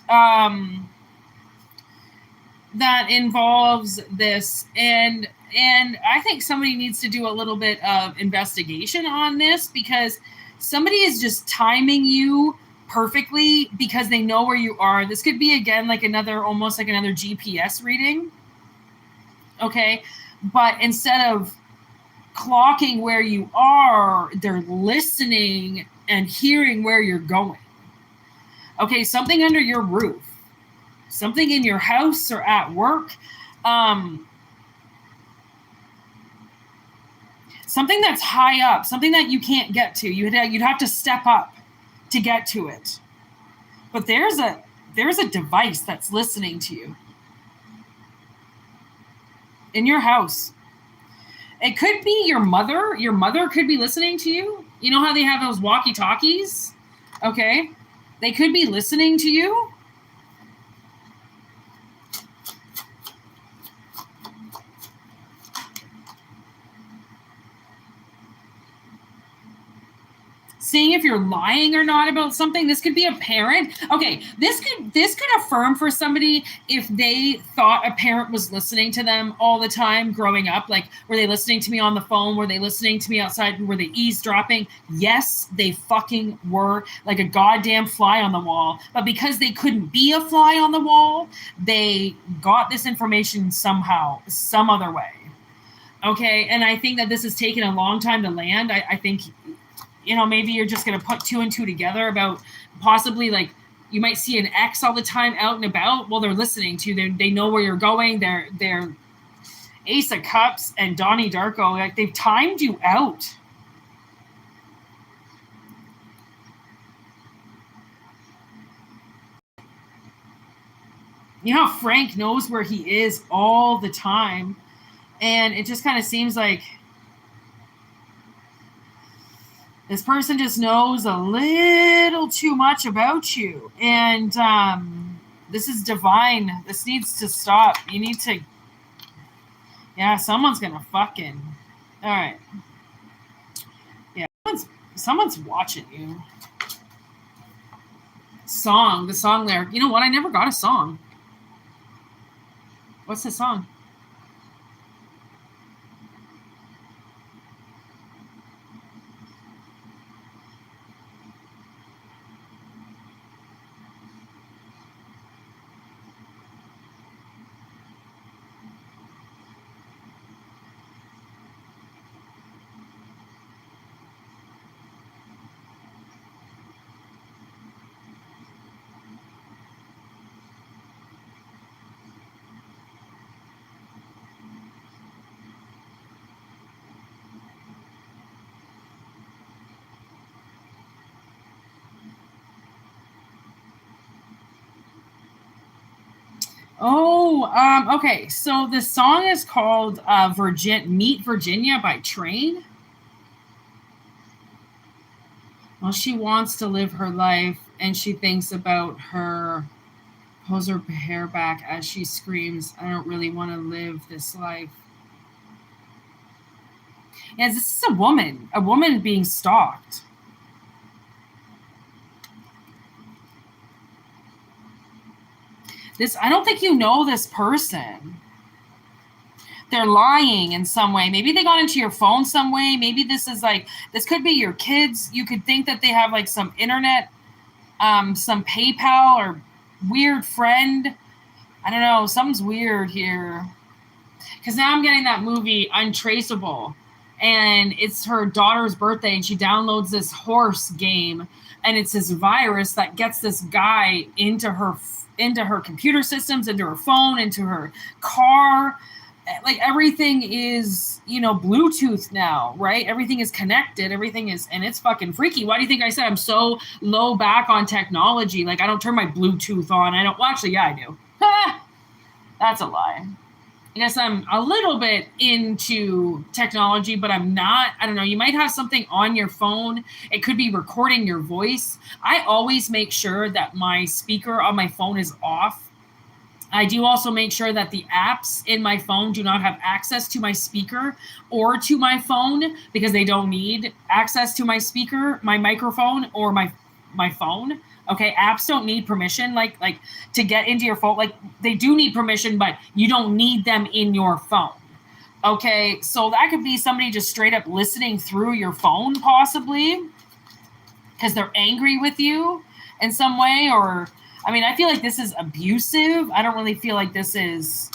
that involves this, and I think somebody needs to do a little bit of investigation on this, because somebody is just timing you perfectly because they know where you are. This could be, again, almost like another GPS reading. Okay. But instead of clocking where you are, they're listening and hearing where you're going. Okay. Something under your roof, something in your house or at work. Something that's high up, something that you can't get to. You'd have to step up to get to it. But there's a device that's listening to you in your house. It could be your mother. Your mother could be listening to you. You know how they have those walkie-talkies? Okay. They could be listening to you. Seeing if you're lying or not about something. This could be a parent. Okay, this could affirm for somebody if they thought a parent was listening to them all the time growing up. Like, were they listening to me on the phone? Were they listening to me outside? Were they eavesdropping? Yes, they fucking were, like a goddamn fly on the wall. But because they couldn't be a fly on the wall, they got this information somehow, some other way. Okay, and I think that this has taken a long time to land. I think, maybe you're just going to put two and two together about possibly, like, you might see an X all the time out and about. Well, they're listening to you. They know where you're going. They're Ace of Cups and Donnie Darko. Like, they've timed you out. You know, Frank knows where he is all the time. And it just kind of seems like this person just knows a little too much about you. And this is divine. This needs to stop. You need to... Yeah, someone's going to fucking... All right. Yeah, someone's watching you. Song. The song there. You know what? I never got a song. What's the song? Oh, okay. So the song is called Meet Virginia by Train. Well, she wants to live her life, and she thinks about her, pulls her hair back as she screams, I don't really want to live this life. Yes, this is a woman being stalked. I don't think you know this person. They're lying in some way. Maybe they got into your phone some way. Maybe this could be your kids. You could think that they have like some internet, some PayPal or weird friend. I don't know. Something's weird here. Because now I'm getting that movie Untraceable. And it's her daughter's birthday and she downloads this horse game. And it's this virus that gets this guy into her computer systems, into her phone, into her car. Like everything is, Bluetooth now, right? Everything is connected. Everything is, and it's fucking freaky. Why do you think I said I'm so low back on technology? Like I don't turn my Bluetooth on. Well, actually, yeah, I do. That's a lie. I guess I'm a little bit into technology, but I'm not. I don't know. You might have something on your phone. It could be recording your voice. I always make sure that my speaker on my phone is off. I do also make sure that the apps in my phone do not have access to my speaker or to my phone because they don't need access to my speaker, my microphone, or my phone. Okay, apps don't need permission, like to get into your phone. Like they do need permission, but you don't need them in your phone. Okay, so that could be somebody just straight up listening through your phone, possibly, because they're angry with you in some way. Or, I mean, I feel like this is abusive. I don't really feel like this is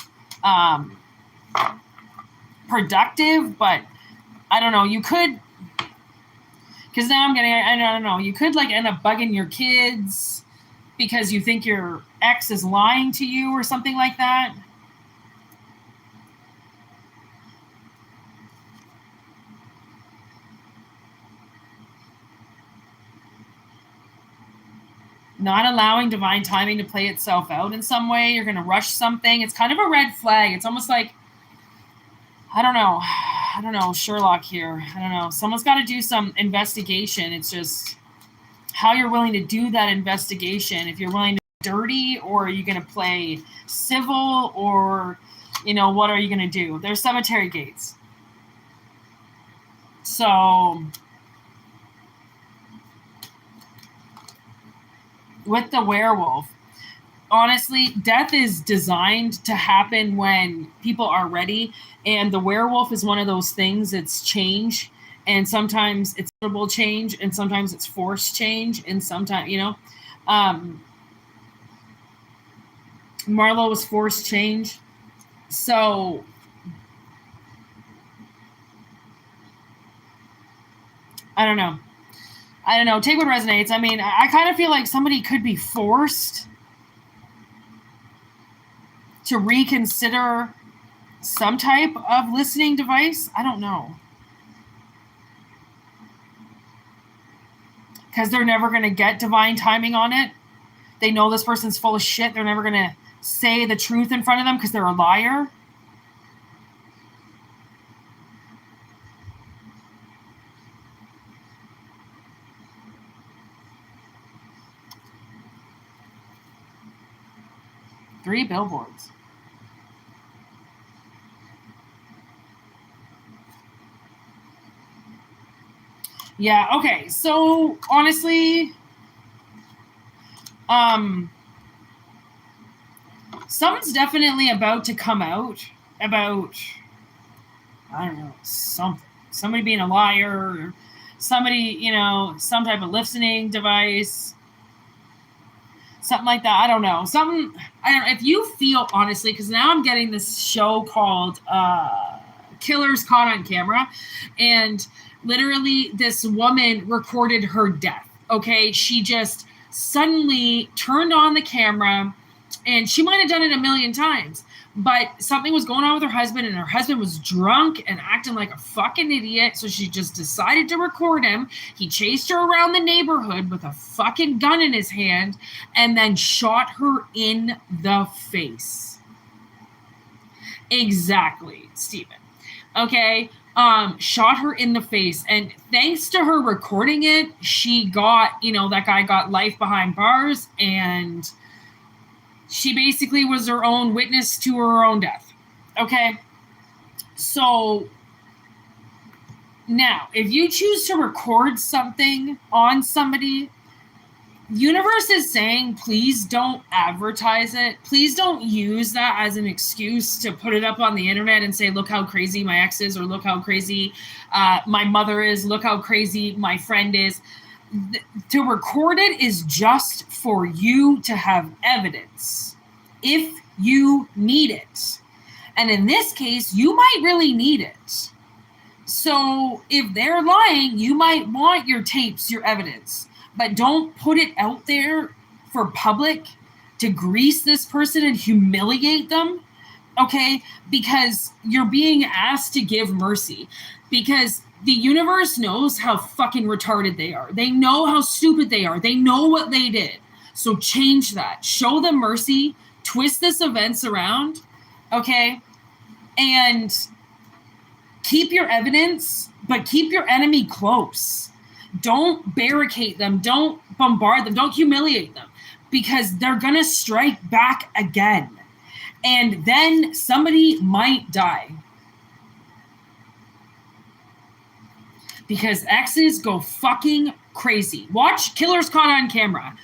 productive, but I don't know. You could... Because now I don't know, you could like end up bugging your kids because you think your ex is lying to you or something like that. Not allowing divine timing to play itself out in some way. You're going to rush something. It's kind of a red flag. It's almost like, I don't know, Sherlock here. I don't know. Someone's got to do some investigation. It's just how you're willing to do that investigation. If you're willing to be dirty, or are you going to play civil, or, what are you going to do? There's cemetery gates. So with the werewolf, honestly, death is designed to happen when people are ready. And the werewolf is one of those things. It's change. And sometimes it's inevitable change. And sometimes it's forced change. And sometimes, Marlo was forced change. So I don't know. Take what resonates. I mean, I kind of feel like somebody could be forced to reconsider some type of listening device. I don't know. Because they're never going to get divine timing on it. They know this person's full of shit. They're never going to say the truth in front of them because they're a liar. Three billboards. Yeah, okay. So honestly, something's definitely about to come out about, I don't know, somebody being a liar, or somebody, you know, some type of listening device, something like that. I don't know. I don't know. If you feel, honestly, because now I'm getting this show called Killers Caught on Camera, and literally this woman recorded her death. Okay, she just suddenly turned on the camera, and she might have done it a million times, but something was going on with her husband, and her husband was drunk and acting like a fucking idiot, so she just decided to record him. He chased her around the neighborhood with a fucking gun in his hand and then shot her in the face. Exactly, Stephen. Okay, shot her in the face, and thanks to her recording it, she got, you know, that guy got life behind bars, and she basically was her own witness to her own death. Okay, so now if you choose to record something on somebody, universe is saying, please don't advertise it. Please don't use that as an excuse to put it up on the internet and say, look how crazy my ex is, or look how crazy my mother is, look how crazy my friend is. To record it is just for you to have evidence if you need it. And in this case, you might really need it. So if they're lying, you might want your tapes, your evidence. But don't put it out there for public to grease this person and humiliate them, okay? Because you're being asked to give mercy. Because the universe knows how fucking retarded they are. They know how stupid they are. They know what they did. So change that. Show them mercy. Twist this events around, okay? And keep your evidence, but keep your enemy close. Don't barricade them. Don't bombard them. Don't humiliate them, because they're going to strike back again. And then somebody might die. Because exes go fucking crazy. Watch Killers Caught on Camera.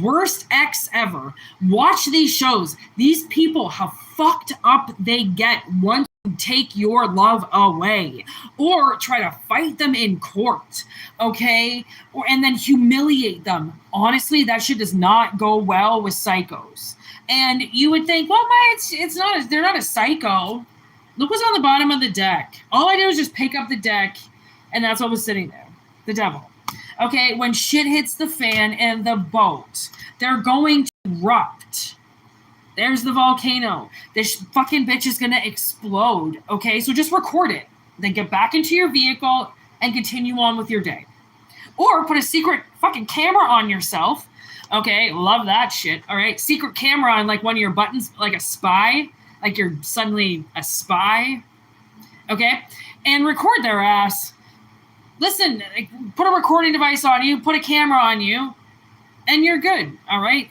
Worst ex ever. Watch these shows. These people, how fucked up they get once you take your love away, or try to fight them in court, okay? And then humiliate them. Honestly, that shit does not go well with psychos. And you would think, well, it's not. They're not a psycho. Look what's on the bottom of the deck. All I did was just pick up the deck, and that's what was sitting there. The devil. Okay, when shit hits the fan and the boat, they're going to erupt. There's the volcano. This fucking bitch is going to explode. Okay, so just record it. Then get back into your vehicle and continue on with your day. Or put a secret fucking camera on yourself. Okay, love that shit. All right, secret camera on like one of your buttons, like a spy. Like you're suddenly a spy. Okay, and record their ass. Listen, put a recording device on you, put a camera on you, and you're good, all right?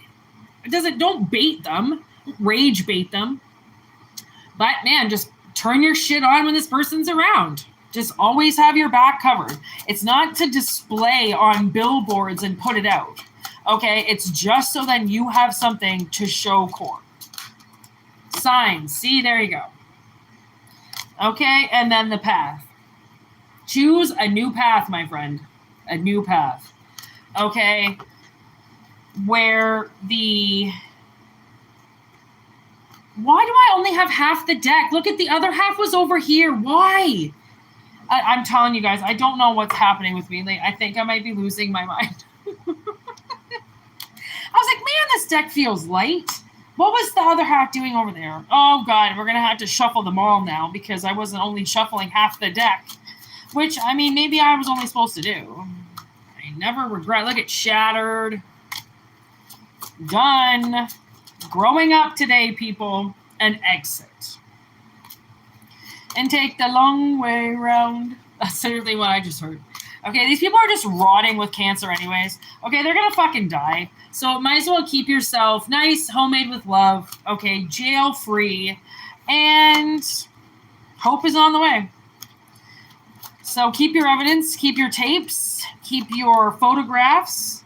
Don't bait them, rage bait them. But man, just turn your shit on when this person's around. Just always have your back covered. It's not to display on billboards and put it out, okay? It's just so then you have something to show court. Signs, see, there you go. Okay, and then the path. Choose a new path, my friend. A new path. Okay? Where the... Why do I only have half the deck? Look at the other half was over here. Why? I'm telling you guys, I don't know what's happening with me. I think I might be losing my mind. I was like, man, this deck feels light. What was the other half doing over there? Oh, God, we're going to have to shuffle them all now because I wasn't only shuffling half the deck. Which, I mean, maybe I was only supposed to do. I never regret. Look at Shattered. Done. growing up today, people, and exit. And take the long way round. That's literally what I just heard. Okay, these people are just rotting with cancer anyways. Okay, they're gonna fucking die. So might as well keep yourself nice, homemade with love. Okay, jail free. And hope is on the way. So keep your evidence, keep your tapes, keep your photographs.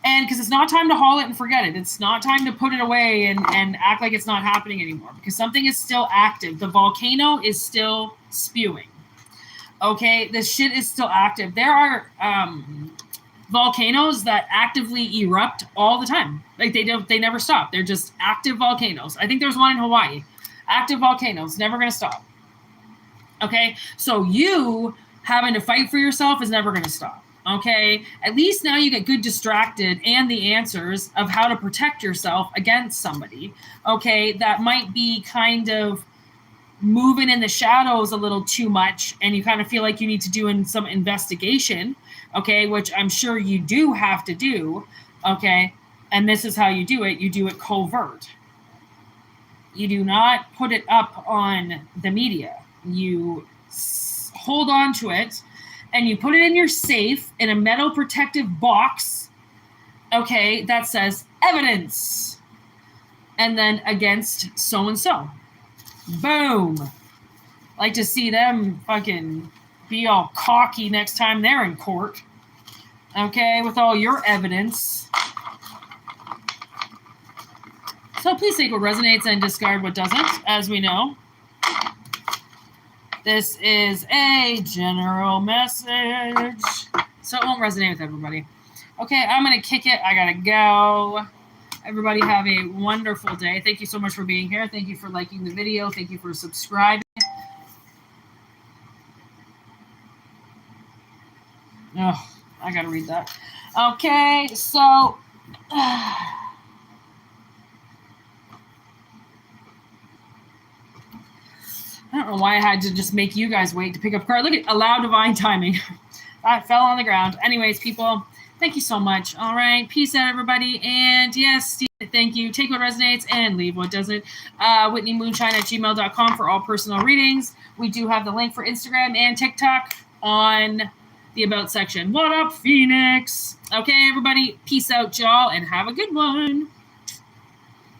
And because it's not time to haul it and forget it. It's not time to put it away and act like it's not happening anymore. Because something is still active. The volcano is still spewing. Okay, this shit is still active. There are volcanoes that actively erupt all the time. Like they never stop. They're just active volcanoes. I think there's one in Hawaii. Active volcanoes, never gonna stop. Okay, so you having to fight for yourself is never gonna stop. Okay, at least now you get good distracted and the answers of how to protect yourself against somebody. Okay, that might be kind of moving in the shadows a little too much and you kind of feel like you need to do some investigation, okay, which I'm sure you do have to do, okay, and this is how you do it covert. You do not put it up on the media. You hold on to it and you put it in your safe in a metal protective box, okay, that says evidence and then against so-and-so. Boom. Like to see them fucking be all cocky next time they're in court. Okay, with all your evidence. So please take what resonates and discard what doesn't, as we know. This is a general message. So it won't resonate with everybody. Okay, I'm going to kick it. I got to go. Everybody have a wonderful day. Thank you so much for being here. Thank you for liking the video. Thank you for subscribing. Oh, I got to read that. Okay, so... I don't know why I had to just make you guys wait to pick up a card. Look at allow divine timing. That fell on the ground. Anyways, people, thank you so much. All right. Peace out, everybody. And yes, Steve, thank you. Take what resonates and leave what doesn't. whitneymoonshine@gmail.com for all personal readings. We do have the link for Instagram and TikTok on the About section. What up, Phoenix? Okay, everybody. Peace out, y'all, and have a good one.